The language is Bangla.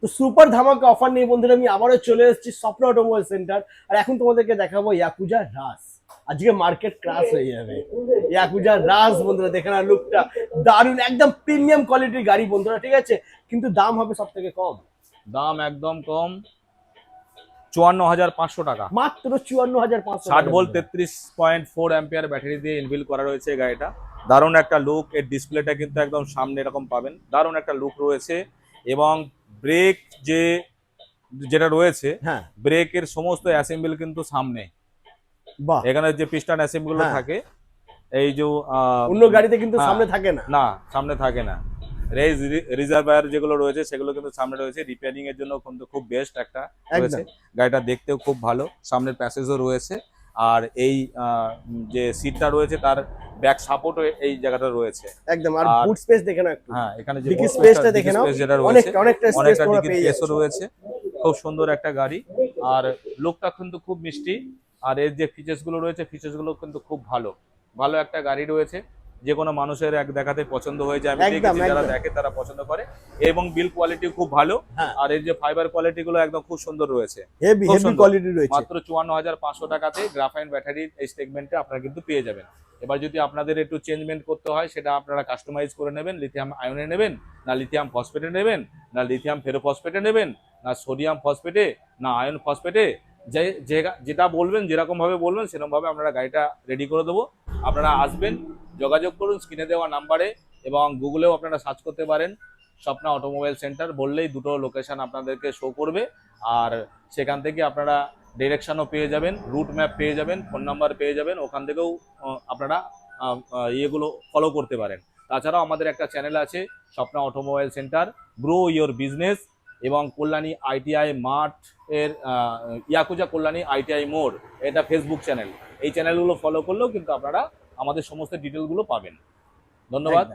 তো সুপার ধামাকা অফার নিয়ে বন্ধুরা আমি আবারও চলে এসেছি স্বপ্ন অটোমোবাইল সেন্টার। আর এখন তোমাদেরকে দেখাবো ইয়াকুজা রাস। আজকে মার্কেট ক্রাশ হয়ে যাবে। ইয়াকুজা রাস বন্ধুরা, দেখে না লুকটা দারুণ, একদম প্রিমিয়াম কোয়ালিটির গাড়ি বন্ধুরা, ঠিক আছে? কিন্তু দাম হবে সব থেকে কম। দাম একদম কম, 54,500 টাকা। মাত্র 54,500। 60 ভোল্ট 33.4 অ্যাম্পিয়ার ব্যাটারি দিয়ে ইনবিল্ড করা রয়েছে গাড়িটা। দারুণ একটা লুক, এর ডিসপ্লেটা কিন্তু একদম সামনে এরকম পাবেন, দারুণ একটা লুক রয়েছে। এবং ব্রেক যেটা রয়েছে, হ্যাঁ, ব্রেকের সমস্ত অ্যাসেম্বল কিন্তু সামনে। বাহ, এখানে যে পিস্টন অ্যাসেম্বল গুলো হ্যাঁ। থাকে, এই যে অন্য গাড়িতে কিন্তু হ্যাঁ, সামনে থাকে না। না সামনে থাকে না। রিজার্ভার যেগুলো রয়েছে সেগুলো কিন্তু সামনে রয়েছে, রিপেয়ারিং এর জন্য কিন্তু খুব বেস্ট একটা রয়েছে। গাড়িটা দেখতেও খুব ভালো, সামনের প্যাসেজও রয়েছে। আর এই যে সিটটা রয়েছে তার ব্যাক সাপোর্ট এই জায়গাটা রয়েছে একদম। আর বুট স্পেস দেখে নাও একটু। হ্যাঁ, এখানে যে ডিকি স্পেসটা দেখে নাও, যেটা অনেক রয়েছে, অনেকটা স্পেস অনেকটা তোমরা ডিকি পেয়ে স্পেসও যাচ্ছ। রয়েছে। খুব সুন্দর একটা গাড়ি, আর লুকটা কিন্তু খুব মিষ্টি। আর এর যে ফিচার্স গুলো রয়েছে, ফিচার্স গুলো কিন্তু খুব ভালো। ভালো একটা গাড়ি রয়েছে, যে কোনো মানুষের এক দেখাতে পছন্দ হয়ে যায়। আমি দেখেছি যারা দেখে তারা পছন্দ করে। এবং বিল কোয়ালিটি খুব ভালো। হ্যাঁ, আর এর যে ফাইবার কোয়ালিটি গুলো একদম খুব সুন্দর রয়েছে, হেভি খুব হেভি সুন্দর। কোয়ালিটি রয়েছে। মাত্র 54,500 টাকাতে গ্রাফাইন ব্যাটারির এই সেগমেন্টে আপনারা কিন্তু পেয়ে যাবেন। এবার যদি আপনাদের একটু চেঞ্জমেন্ট করতে হয়, সেটা আপনারা কাস্টমাইজ করে নেবেন। লিথিয়াম আয়নে নেবেন, না লিথিয়াম ফসফেটে নেবেন, না লিথিয়াম ফেরোফসফেটে নেবেন, না সোডিয়াম ফসফেটে, না আয়ন ফসফেটে, যেটা বলবেন, যেরকম ভাবে বলবেন সেরকম ভাবে আপনারা গাড়িটা রেডি করে দেবো। আপনারা আসবেন, যোগাযোগ করুন স্ক্রিনে দেওয়া নাম্বারে, এবং গুগলেও আপনারা সার্চ করতে পারেন স্বপ্না অটোমোবাইল সেন্টার বললেই দুটো লোকেশন আপনাদেরকে শো করবে। আর সেখান থেকে আপনারা ডিরেকশনও পেয়ে যাবেন, রুট ম্যাপ পেয়ে যাবেন, ফোন নাম্বার পেয়ে যাবেন। ওখান থেকেও আপনারা ইয়েগুলো ফলো করতে পারেন। তাছাড়াও আমাদের একটা চ্যানেল আছে, Swapna automobile centre grow your business, এবং কল্যাণী আইটিআই মাঠ এর ইয়াকুজা কল্যাণী আইটিআই মোড়, এটা ফেসবুক চ্যানেল। এই চ্যানেলগুলো ফলো করলেও কিন্তু আপনারা আমাদের সমস্ত ডিটেলগুলো পাবেন। ধন্যবাদ।